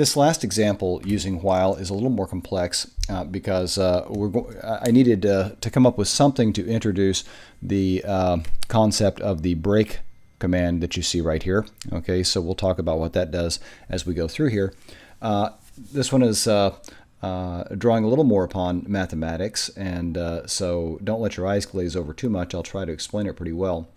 This last example using while is a little more complex because I needed to come up with something to introduce the concept of the break command that you see right here. Okay, so we'll talk about what that does as we go through here. This one is drawing a little more upon mathematics, and so don't let your eyes glaze over too much. I'll try to explain it pretty well.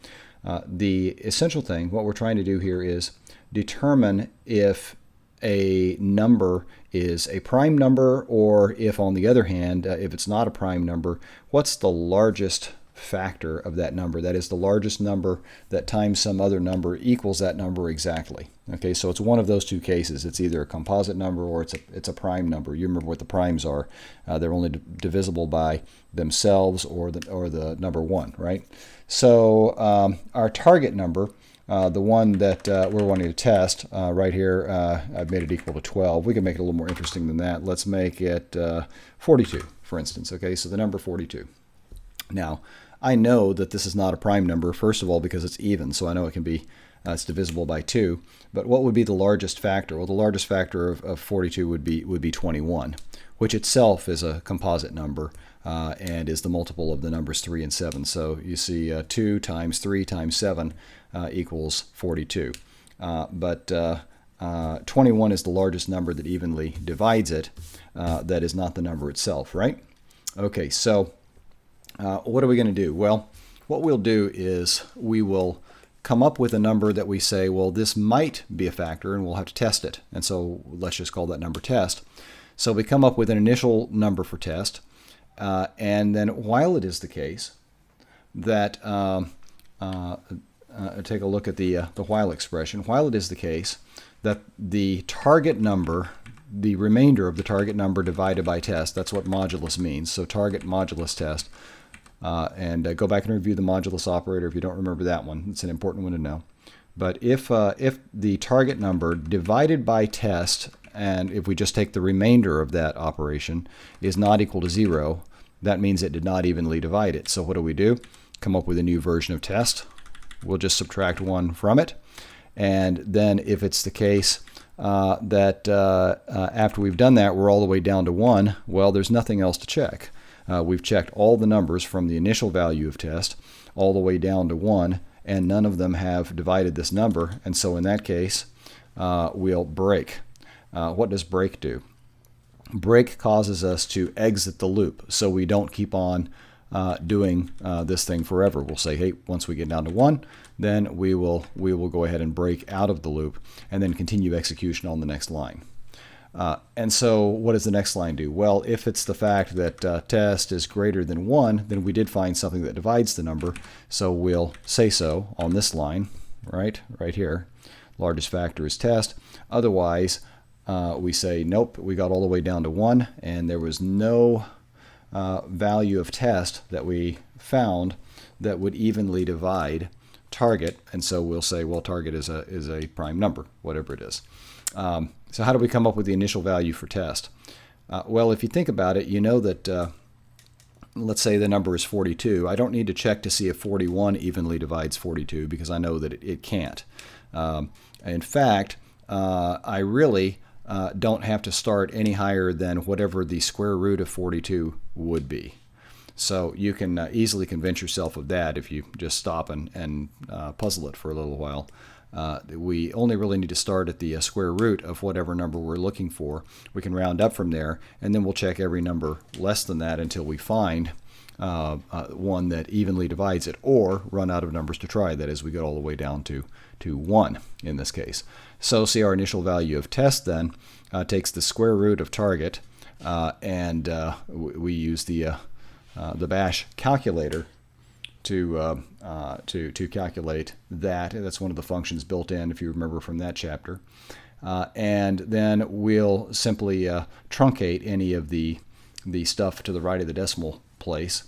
The essential thing, what we're trying to do here is determine if a number is a prime number, or if, on the other hand, if it's not a prime number, what's the largest factor of that number? That is, the largest number that times some other number equals that number exactly. Okay, so it's one of those two cases. It's either a composite number or it's a prime number. You remember what the primes are. They're only divisible by themselves or the number 1, right? So our target number, the one that we're wanting to test right here, I've made it equal to 12. We can make it a little more interesting than that. Let's make it 42, for instance. Okay, so the number 42. Now, I know that this is not a prime number, first of all, because it's even, so I know it can be it's divisible by 2. But what would be the largest factor? Well, the largest factor of 42 would be 21, which itself is a composite number and is the multiple of the numbers 3 and 7. So you see 2 times 3 times 7 equals 42. But 21 is the largest number that evenly divides it. That is not the number itself, right? Okay, so what are we going to do? Well, what we'll do is we will come up with a number that we say, well, this might be a factor, and we'll have to test it. And so let's just call that number test. So we come up with an initial number for test, and then while it is the case that, take a look at the while expression, while it is the case that the target number, the remainder of the target number divided by test, that's what modulus means, so target modulus test. And go back and review the modulus operator if you don't remember that one. It's an important one to know. But if the target number divided by test, and if we just take the remainder of that operation, is not equal to 0, that means it did not evenly divide it. So what do? Come up with a new version of test. We'll just subtract 1 from it. And then if it's the case that after we've done that, we're all the way down to 1, well, there's nothing else to check. We've checked all the numbers from the initial value of test all the way down to 1, and none of them have divided this number, and so in that case we'll break. What does break do? Break causes us to exit the loop, so we don't keep on doing this thing forever. We'll say, hey, once we get down to 1, then we will go ahead and break out of the loop and then continue execution on the next line. And so what does the next line do? Well, if it's the fact that test is greater than 1, then we did find something that divides the number, so we'll say so on this line, right here. Largest factor is test. Otherwise, we say, nope, we got all the way down to 1, and there was no value of test that we found that would evenly divide target, and so we'll say, well, target is a prime number, whatever it is. So how do we come up with the initial value for test? Well, if you think about it, you know that, let's say the number is 42. I don't need to check to see if 41 evenly divides 42 because I know that it can't. In fact, I really don't have to start any higher than whatever the square root of 42 would be. So you can easily convince yourself of that if you just stop and puzzle it for a little while. We only really need to start at the square root of whatever number we're looking for. We can round up from there, and then we'll check every number less than that until we find one that evenly divides it, or run out of numbers to try. That is, we get all the way down to 1 in this case. So see, our initial value of test then takes the square root of target, and we use the bash calculator to calculate that. That's one of the functions built in, if you remember from that chapter. And then we'll simply truncate any of the stuff to the right of the decimal place.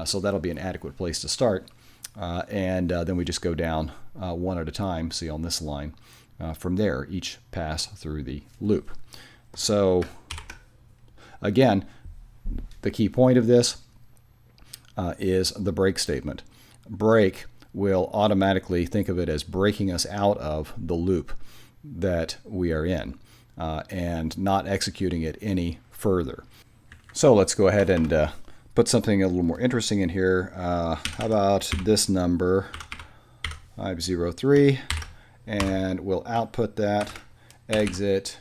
So that'll be an adequate place to start. And then we just go down 1 at a time, see on this line. From there, each pass through the loop. So again, the key point of this is the break statement. Break will automatically think of it as breaking us out of the loop that we are in. and not executing it any further. So let's go ahead and put something a little more interesting in here. How about this number, 503, and we'll output that, exit,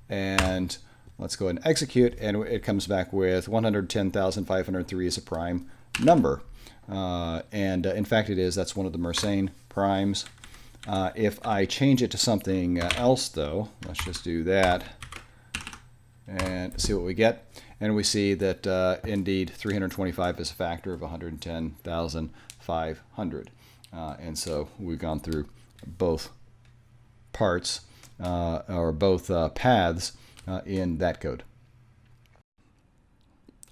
and let's go ahead and execute, and it comes back with 110,503 is a prime number. In fact it is. That's one of the Mersenne primes. If I change it to something else though, let's just do that and see what we get. And we see that indeed 325 is a factor of 110,500. And so we've gone through both parts or both paths in that code.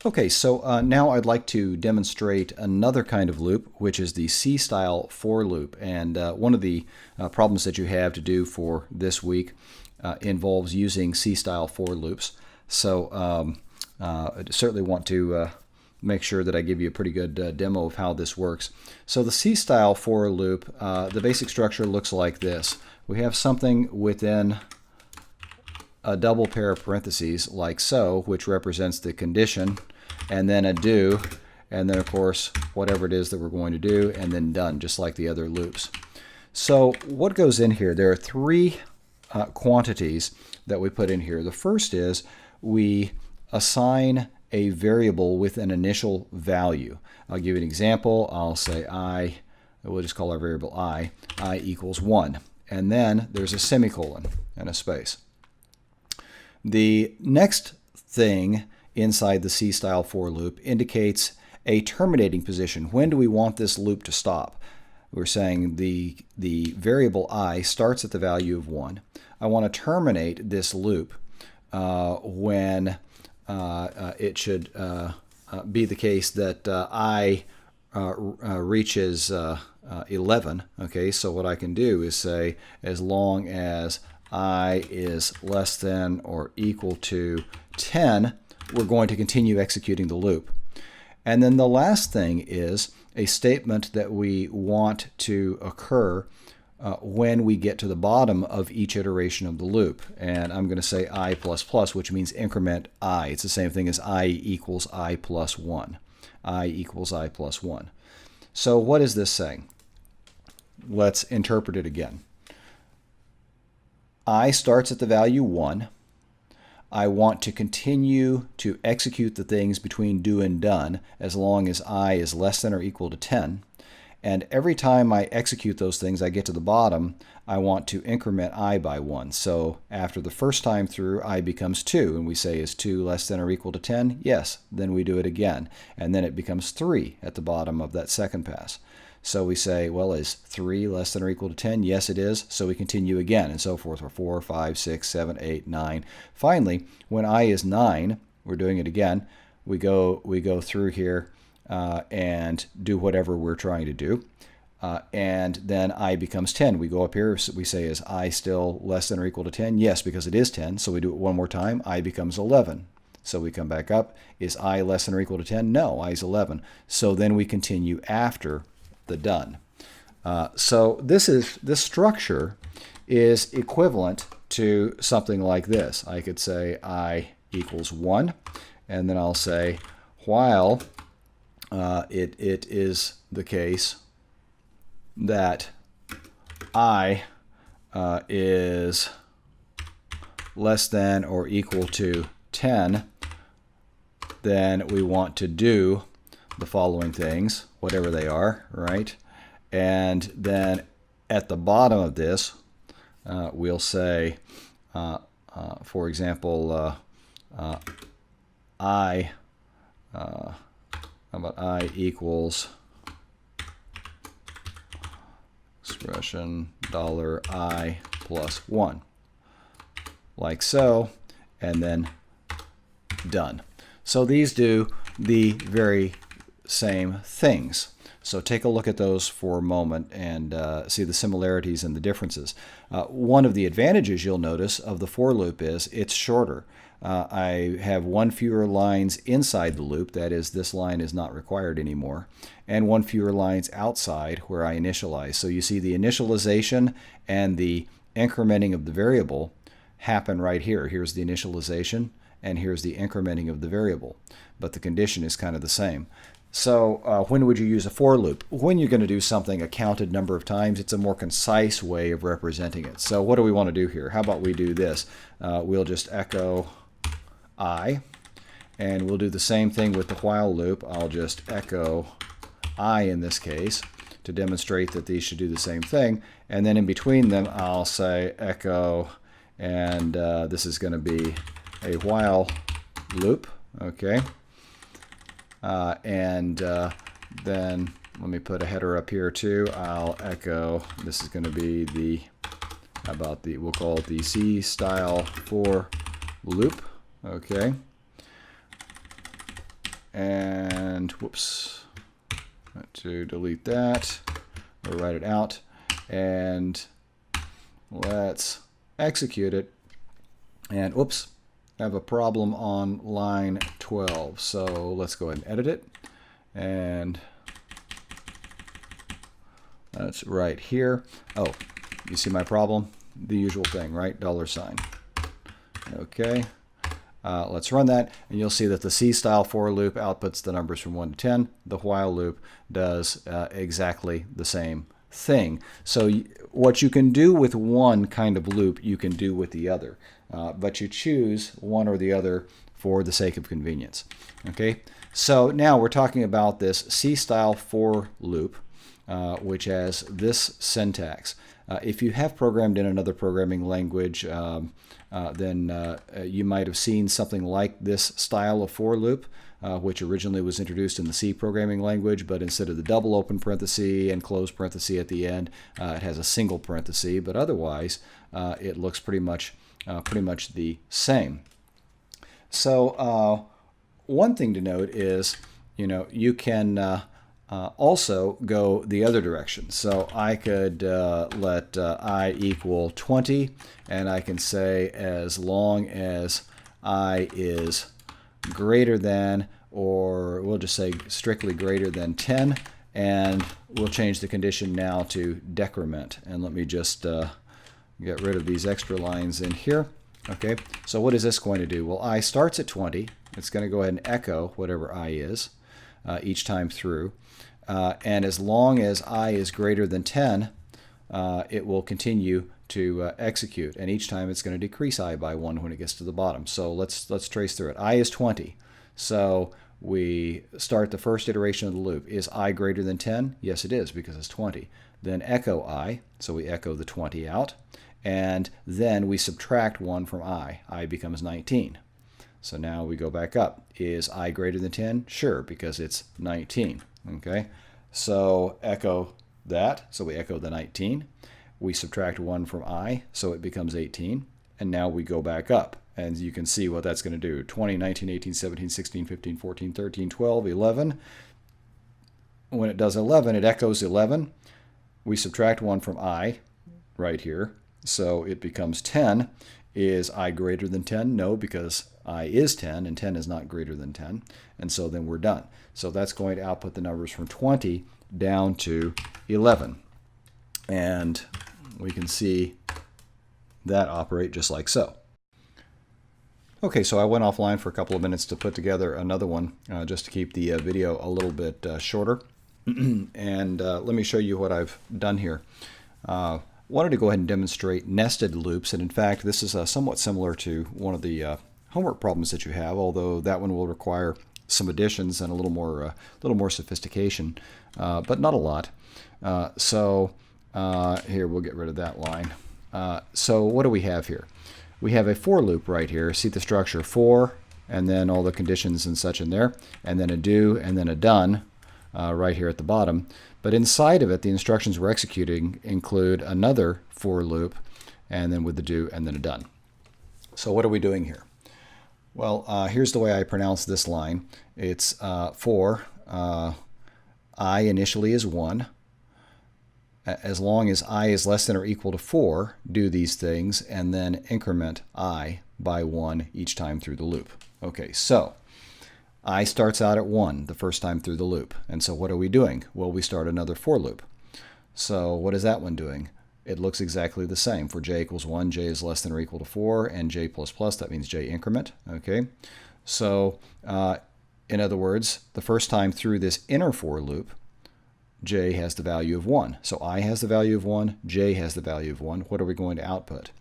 Okay, so now I'd like to demonstrate another kind of loop, which is the C-style for loop. And one of the problems that you have to do for this week involves using C-style for loops. So I certainly want to make sure that I give you a pretty good demo of how this works. So the C-style for loop, the basic structure looks like this. We have something within a double pair of parentheses like so, which represents the condition, and then a do, and then of course whatever it is that we're going to do, and then done, just like the other loops. So what goes in here? There are three quantities that we put in here. The first is we assign a variable with an initial value. I'll give you an example. I'll say we'll just call our variable I equals 1. And then there's a semicolon and a space. The next thing inside the C-style for loop indicates a terminating position. When do we want this loop to stop? We're saying the variable I starts at the value of 1. I want to terminate this loop when it should be the case that I reaches 11. Okay, so what I can do is say as long as I is less than or equal to 10, we're going to continue executing the loop. And then the last thing is a statement that we want to occur when we get to the bottom of each iteration of the loop. And I'm going to say I++, which means increment I. It's the same thing as I equals I plus 1. I equals I plus 1. So what is this saying? Let's interpret it again. I starts at the value 1. I want to continue to execute the things between do and done as long as I is less than or equal to 10. And every time I execute those things, I get to the bottom, I want to increment I by 1. So after the first time through, I becomes 2. And we say, is 2 less than or equal to 10? Yes. Then we do it again. And then it becomes 3 at the bottom of that second pass. So we say, well, is 3 less than or equal to 10? Yes, it is. So we continue again and so forth for 4, 5, 6, 7, 8, 9. Finally, when I is 9, we're doing it again. We go through here and do whatever we're trying to do. And then I becomes 10. We go up here, we say, is I still less than or equal to 10? Yes, because it is 10. So we do it one more time. I becomes 11. So we come back up. Is I less than or equal to 10? No, I is 11. So then we continue after the done. So this structure is equivalent to something like this. I could say I equals 1, and then I'll say while it is the case that I is less than or equal to 10, then we want to do the following things, whatever they are, right? And then at the bottom of this, we'll say, for example, I, how about I equals expression $I plus 1, like so, and then done. So these do the very same things. So take a look at those for a moment and see the similarities and the differences. One of the advantages you'll notice of the for loop is it's shorter. I have one fewer lines inside the loop, that is, this line is not required anymore, and one fewer lines outside where I initialize. So you see the initialization and the incrementing of the variable happen right here. Here's the initialization, and here's the incrementing of the variable. But the condition is kind of the same. So when would you use a for loop? When you're going to do something a counted number of times, it's a more concise way of representing it. So what do we want to do here? How about we do this? We'll just echo I, and we'll do the same thing with the while loop. I'll just echo I in this case to demonstrate that these should do the same thing. And then in between them, I'll say echo, and this is going to be a while loop, okay? Then let me put a header up here too. I'll echo, this is going to be the, we'll call it the C style for loop, okay? And whoops, to delete that or write it out, and let's execute it. And whoops, I have a problem on line 12, so let's go ahead and edit it, and that's right here. Oh, you see my problem? The usual thing, right? $sign. Okay. Let's run that, and you'll see that the C style for loop outputs the numbers from 1 to 10. The while loop does exactly the same thing. So what you can do with one kind of loop, you can do with the other. But you choose one or the other for the sake of convenience. Okay, so now we're talking about this C style for loop, which has this syntax. If you have programmed in another programming language, then you might have seen something like this style of for loop, which originally was introduced in the C programming language, but instead of the double open parenthesis and close parenthesis at the end, it has a single parenthesis, but otherwise it looks pretty much the same. So one thing to note is, you can also go the other direction. So I could let I equal 20, and I can say as long as I is greater than, or we'll just say strictly greater than 10, and we'll change the condition now to decrement. And let me just get rid of these extra lines in here. Okay, so what is this going to do? Well, I starts at 20. It's going to go ahead and echo whatever I is each time through. And as long as I is greater than 10, it will continue to execute. And each time it's going to decrease I by 1 when it gets to the bottom. So let's trace through it. I is 20. So we start the first iteration of the loop. Is I greater than 10? Yes, it is, because it's 20. Then echo I. So we echo the 20 out. And then we subtract 1 from I. I becomes 19. So now we go back up. Is I greater than 10? Sure, because it's 19. Okay, so echo that. So we echo the 19. We subtract 1 from I, so it becomes 18. And now we go back up. And you can see what that's going to do. 20, 19, 18, 17, 16, 15, 14, 13, 12, 11. When it does 11, it echoes 11. We subtract 1 from I right here. So it becomes 10. Is I greater than 10? No, because I is 10, and 10 is not greater than 10. And so then we're done. So that's going to output the numbers from 20 down to 11. And we can see that operate just like so. Okay, so I went offline for a couple of minutes to put together another one just to keep the video a little bit shorter. And let me show you what I've done here. Wanted to go ahead and demonstrate nested loops, and in fact this is somewhat similar to one of the homework problems that you have, although that one will require some additions and a little more sophistication, but not a lot. Here we'll get rid of that line. So what do we have here? We have a for loop right here. See the structure: for, and then all the conditions and such in there, and then a do, and then a done right here at the bottom. But inside of it, the instructions we're executing include another for loop, and then with the do, and then a done. So what are we doing here? Well, here's the way I pronounce this line. It's for I initially is 1. As long as I is less than or equal to 4, do these things, and then increment I by 1 each time through the loop. Okay, so I starts out at 1 the first time through the loop. And so what are we doing? Well, we start another for loop. So what is that one doing? it looks exactly the same. For j equals 1, j is less than or equal to 4, and j plus plus, that means j increment. Okay, so in other words, the first time through this inner for loop, j has the value of 1. So I has the value of 1, j has the value of 1. What are we going to output?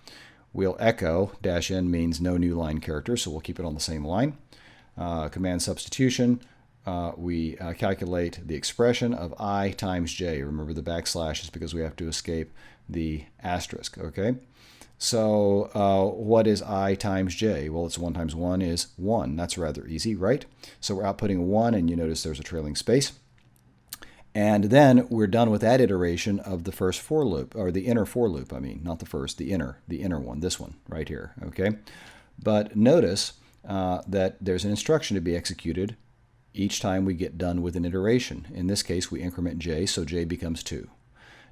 We'll echo, dash n means no new line character, so we'll keep it on the same line. Command substitution, we calculate the expression of I times j. Remember the backslash is because we have to escape the asterisk, okay? So what is I times j? Well, it's 1 times 1 is 1. That's rather easy, right? So we're outputting 1, and you notice there's a trailing space. And then we're done with that iteration of the first for loop, or the inner for loop, I mean, not the first, the inner one, this one right here, okay? But notice that there's an instruction to be executed each time we get done with an iteration. In this case, we increment j, so j becomes 2.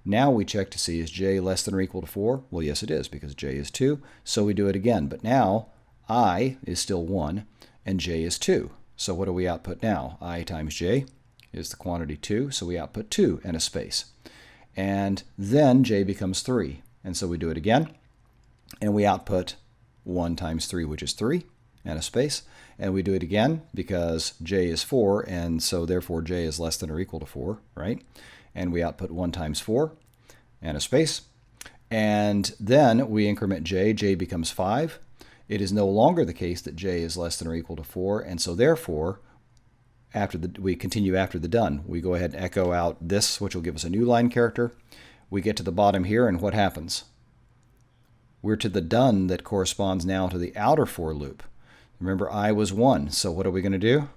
Now we check to see, is j less than or equal to 4? Well, yes, it is, because j is 2, so we do it again. But now I is still 1, and j is 2. So what do we output now? I times j is the quantity 2, so we output 2 and a space. And then j becomes 3, and so we do it again, and we output 1 times 3, which is 3, and a space. And we do it again because j is 4, and so therefore j is less than or equal to 4, right? And we output 1 times 4, and a space. And then we increment j becomes 5. It is no longer the case that j is less than or equal to 4, and so therefore we continue after the done. We go ahead and echo out this, which will give us a new line character. We get to the bottom here, and what happens? We're to the done that corresponds now to the outer for loop. Remember, I was 1, so what are we going to do?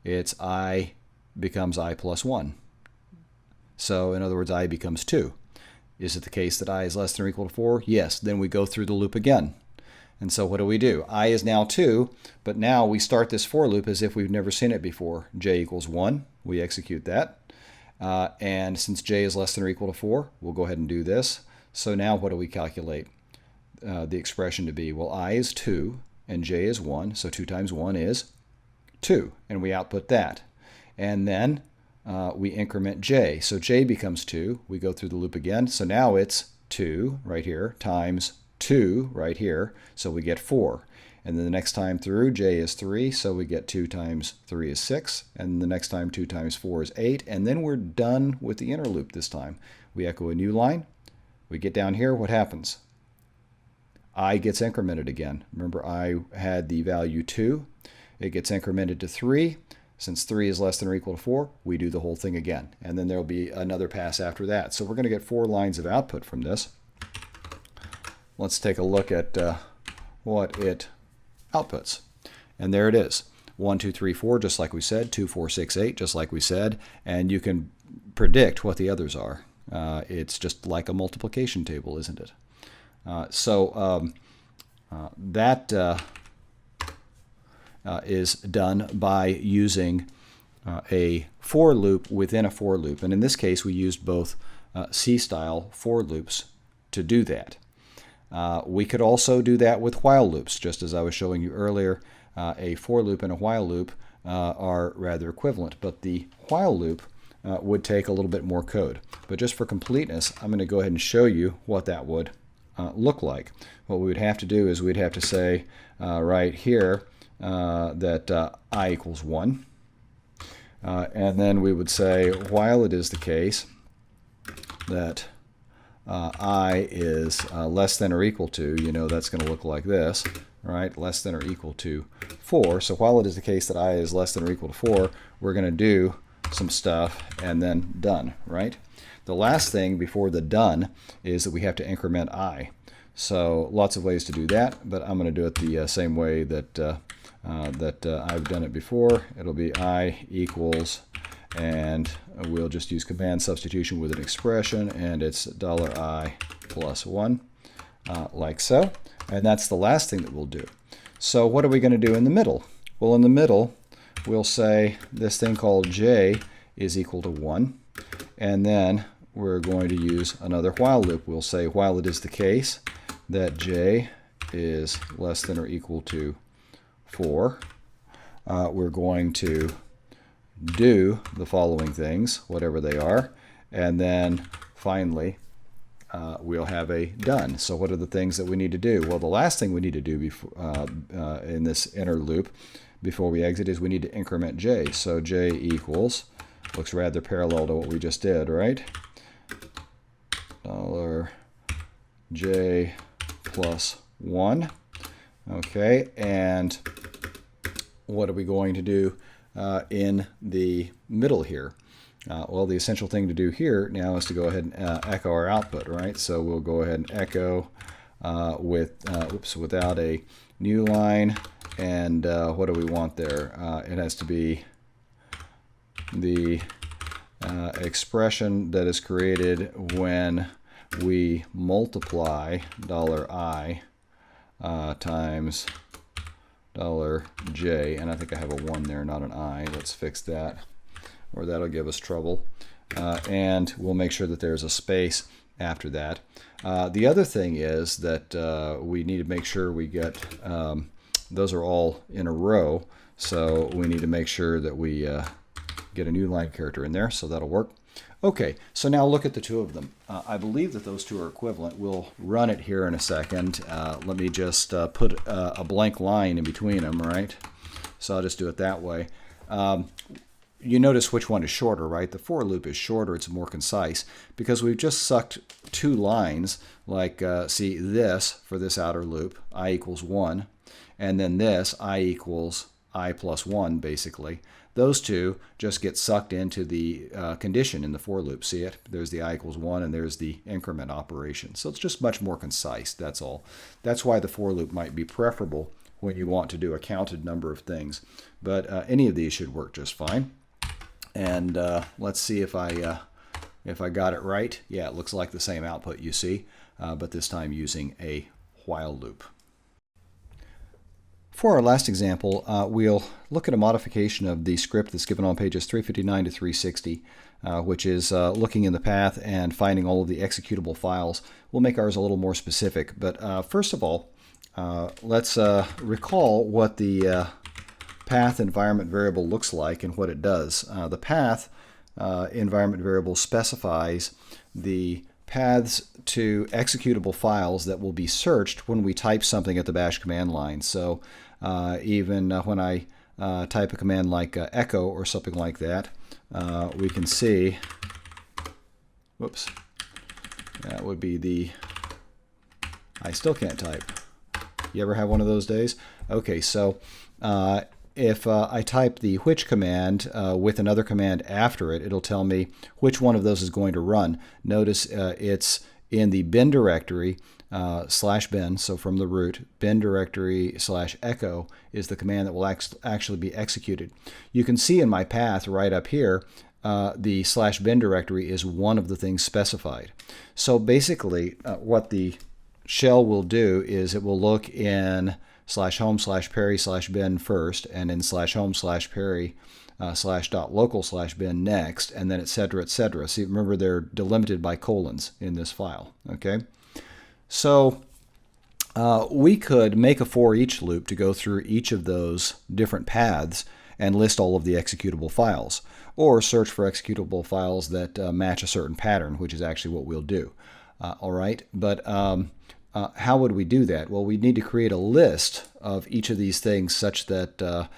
It's I becomes I plus 1. So in other words, I becomes 2. Is it the case that I is less than or equal to 4? Yes. Then we go through the loop again. And so what do? I is now 2, but now we start this for loop as if we've never seen it before. J equals 1. We execute that. And since j is less than or equal to 4, we'll go ahead and do this. So now what do we calculate the expression to be? Well, I is 2, and j is 1, so 2 times 1 is 2, and we output that. And then we increment j. So j becomes 2. We go through the loop again. So now it's 2 right here times 2 right here, so we get 4. And then the next time through, j is 3, so we get 2 times 3 is 6. And the next time, 2 times 4 is 8. And then we're done with the inner loop this time. We echo a new line. We get down here, what happens? I gets incremented again. Remember, I had the value 2. It gets incremented to 3. Since 3 is less than or equal to 4, we do the whole thing again. And then there will be another pass after that. So we're going to get 4 lines of output from this. Let's take a look at what it outputs. And there it is. 1, 2, 3, 4, just like we said. 2, 4, 6, 8, just like we said. And you can predict what the others are. It's just like a multiplication table, isn't it? That is done by using a for loop within a for loop. And in this case, we used both C-style for loops to do that. We could also do that with while loops, just as I was showing you earlier. A for loop and a while loop are rather equivalent, but the while loop would take a little bit more code. But just for completeness, I'm going to go ahead and show you what that would look like. What we would have to do is we'd have to say right here that I equals 1. And then we would say, while it is the case that I is less than or equal to, that's going to look like this, right? Less than or equal to 4. So while it is the case that I is less than or equal to 4, we're going to do some stuff and then done, right? The last thing before the done is that we have to increment I. So lots of ways to do that, but I'm going to do it the same way that I've done it before. It'll be I equals, and we'll just use command substitution with an expression, and it's $I plus 1, like so. And that's the last thing that we'll do. So what are we going to do in the middle? Well, in the middle, we'll say this thing called j is equal to 1, and then we're going to use another while loop. We'll say while it is the case that j is less than or equal to 4, we're going to do the following things, whatever they are, and then finally we'll have a done. So what are the things that we need to do? Well, the last thing we need to do before, in this inner loop before we exit is we need to increment j. So j equals, looks rather parallel to what we just did, right? $j plus 1. Okay, and what are we going to do in the middle here? Well, the essential thing to do here now is to go ahead and echo our output, right? So we'll go ahead and echo without a new line. And what do we want there? It has to be the expression that is created when we multiply $I times $j. And I think I have a 1 there, not an I. Let's fix that, or that'll give us trouble. And we'll make sure that there's a space after that. The other thing is that we need to make sure we get, those are all in a row, so we need to make sure that we get a new line character in there, so that'll work. Okay, so now look at the two of them. I believe that those two are equivalent. We'll run it here in a second. Let me just put a blank line in between them, right? So I'll just do it that way. You notice which one is shorter, right? The for loop is shorter, it's more concise, because we've just sucked two lines, like, see, this, for this outer loop, I equals 1, and then this, I equals I plus 1, basically. Those two just get sucked into the condition in the for loop. See it? There's the I equals 1, and there's the increment operation. So it's just much more concise, that's all. That's why the for loop might be preferable when you want to do a counted number of things. But any of these should work just fine. And let's see if I got it right. Yeah, it looks like the same output you see, but this time using a while loop. For our last example, we'll look at a modification of the script that's given on pages 359 to 360, which is looking in the path and finding all of the executable files. We'll make ours a little more specific, but first of all, let's recall what the path environment variable looks like and what it does. The path environment variable specifies the paths to executable files that will be searched when we type something at the bash command line. So even when I type a command like echo or something like that, we can see, whoops, that would be the, I still can't type. You ever have one of those days? Okay, so if I type the which command with another command after it, it'll tell me which one of those is going to run. Notice it's in the bin directory /bin, so from the root, bin directory /echo is the command that will actually be executed. You can see in my path right up here, the /bin directory is one of the things specified. So basically, what the shell will do is it will look in /home/Perry/bin first, and in /home/Perry /.local/bin next, and then etc., etc. See, remember they're delimited by colons in this file. Okay, so we could make a for each loop to go through each of those different paths and list all of the executable files, or search for executable files that match a certain pattern, which is actually what we'll do. All right, but how would we do that? Well, we need to create a list of each of these things such that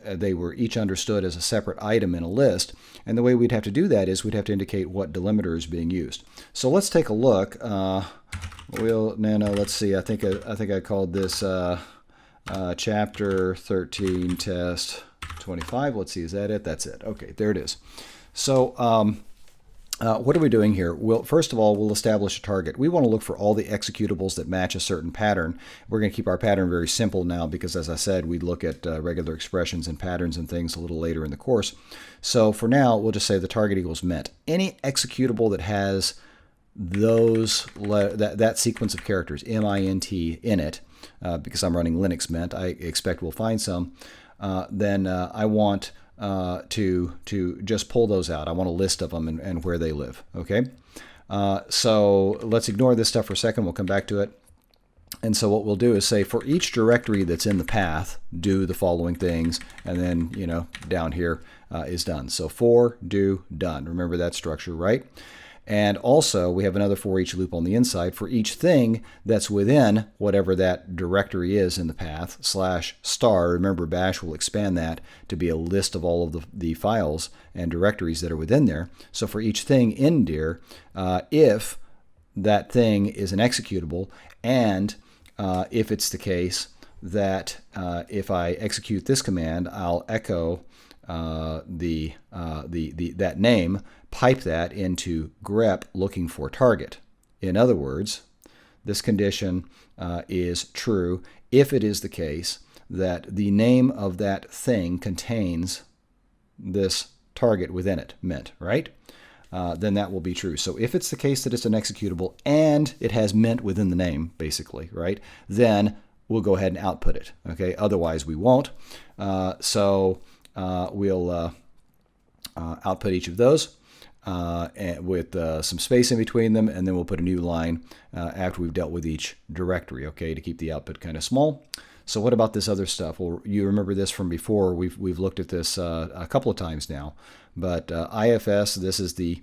they were each understood as a separate item in a list. And the way we'd have to do that is we'd have to indicate what delimiter is being used. So let's take a look. Let's see. I think I called this chapter 13 test 25. Let's see. Is that it? That's it. Okay, there it is. So what are we doing here? Well, first of all, we'll establish a target. We want to look for all the executables that match a certain pattern. We're going to keep our pattern very simple now because, as I said, we look at regular expressions and patterns and things a little later in the course. So for now, we'll just say the target equals met. Any executable that has those that sequence of characters, MINT, in it, because I'm running Linux Mint, I expect we'll find some, then I want to just pull those out. I want a list of them and where they live. Okay, so let's ignore this stuff for a second. We'll come back to it. And so what we'll do is say for each directory that's in the path, do the following things, and then down here is done. So for, do, done. Remember that structure, right? And also, we have another for each loop on the inside for each thing that's within whatever that directory is in the path, /star. Remember, Bash will expand that to be a list of all of the files and directories that are within there. So for each thing in dir, if that thing is an executable, and if it's the case that if I execute this command, I'll echo that name, pipe that into grep looking for target. In other words, this condition is true if it is the case that the name of that thing contains this target within it, mint, right? Then that will be true. So if it's the case that it's an executable and it has mint within the name, basically, right, then we'll go ahead and output it. Okay, otherwise we won't. We'll output each of those and with some space in between them, and then we'll put a new line after we've dealt with each directory, okay, to keep the output kind of small. So what about this other stuff? Well, you remember this from before. We've looked at this a couple of times now. But IFS, this is the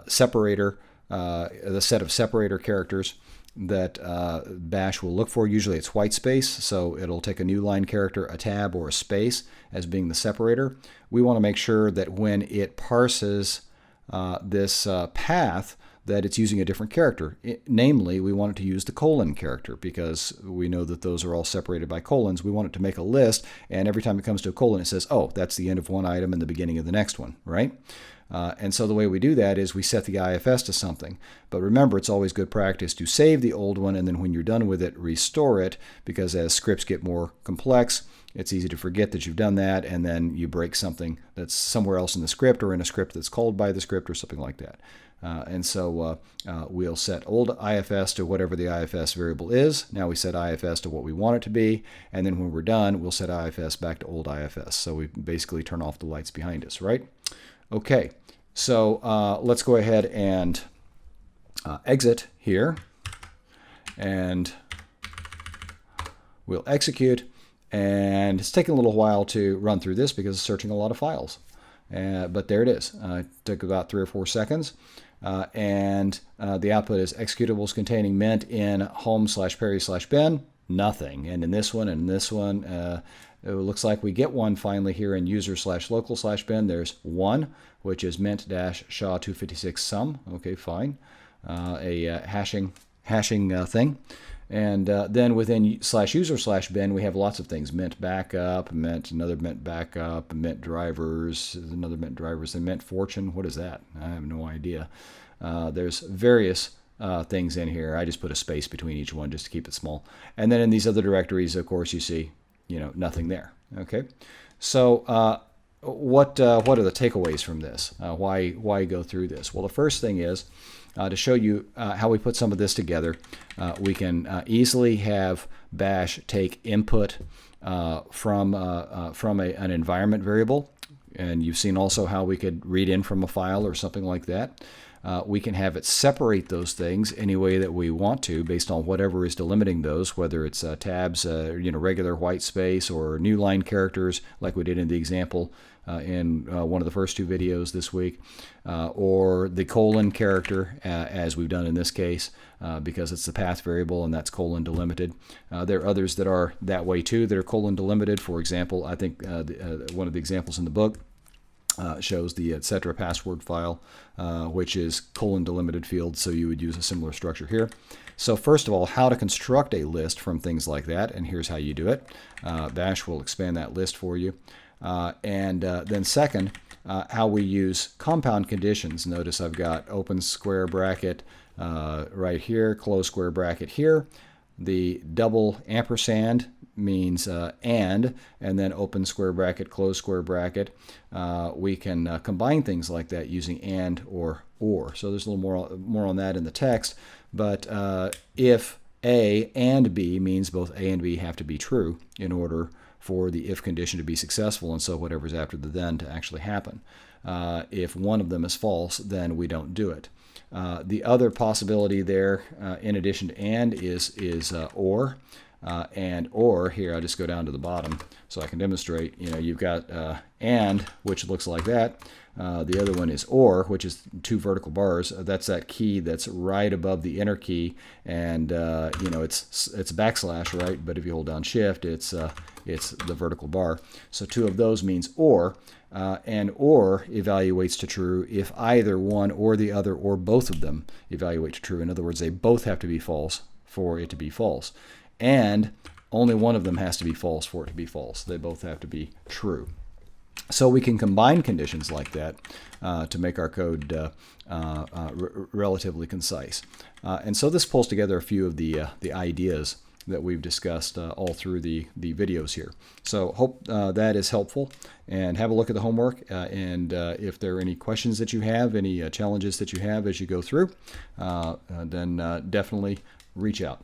separator, the set of separator characters that Bash will look for. Usually it's white space, so it'll take a new line character, a tab, or a space as being the separator. We want to make sure that when it parses this path, that it's using a different character. Namely, we want it to use the colon character because we know that those are all separated by colons. We want it to make a list, and every time it comes to a colon, it says, oh, that's the end of one item and the beginning of the next one, right? And so the way we do that is we set the IFS to something. But remember, it's always good practice to save the old one, and then when you're done with it, restore it, because as scripts get more complex, it's easy to forget that you've done that, and then you break something that's somewhere else in the script or in a script that's called by the script or something like that. And so we'll set old IFS to whatever the IFS variable is. Now we set IFS to what we want it to be, and then when we're done, we'll set IFS back to old IFS. So we basically turn off the lights behind us, right? Okay, so let's go ahead and exit here, and we'll execute. And it's taking a little while to run through this because it's searching a lot of files. But there it is. It took about 3 or 4 seconds. And the output is executables containing mint in home/Perry/bin, nothing. And in this one and in this one, it looks like we get one finally here in user/local/bin. There's one, which is mint-SHA-256 sum. Okay, fine. A hashing thing. And then within /user/bin, we have lots of things. Mint backup, mint, another mint backup, mint drivers, another mint drivers, and mint fortune. What is that? I have no idea. There's various things in here. I just put a space between each one just to keep it small. And then in these other directories, of course, you see, nothing there. Okay. So what are the takeaways from this? Why go through this? Well, the first thing is, to show you how we put some of this together, we can easily have Bash take input from an environment variable, and you've seen also how we could read in from a file or something like that. We can have it separate those things any way that we want to based on whatever is delimiting those, whether it's tabs, regular white space, or new line characters like we did in the example in one of the first 2 videos this week, or the colon character as we've done in this case because it's the path variable and that's colon delimited. There are others that are that way too, that are colon delimited. For example, I think one of the examples in the book shows the etc. password file, which is colon delimited field, so you would use a similar structure here. So first of all, how to construct a list from things like that, and here's how you do it. Bash will expand that list for you. And then second, how we use compound conditions. Notice I've got open square bracket right here, close square bracket here. The double ampersand means and then open square bracket, close square bracket. We can combine things like that using and or. So there's a little more on that in the text. But if A and B means both A and B have to be true in order for the if condition to be successful, and so whatever's after the then to actually happen. If one of them is false, then we don't do it. The other possibility there, in addition to and, is or. and or. Here, I just go down to the bottom so I can demonstrate. You've got and, which looks like that. The other one is or, which is 2 vertical bars. That's that key that's right above the enter key, and it's backslash, right? But if you hold down Shift, it's the vertical bar. So 2 of those means or, and or evaluates to true if either one or the other or both of them evaluate to true. In other words, they both have to be false for it to be false, and only one of them has to be false for it to be false. They both have to be true. So we can combine conditions like that to make our code relatively concise. And so this pulls together a few of the ideas that we've discussed all through the videos here. So hope that is helpful, and have a look at the homework, and if there are any questions that you have, any challenges that you have as you go through, then definitely reach out.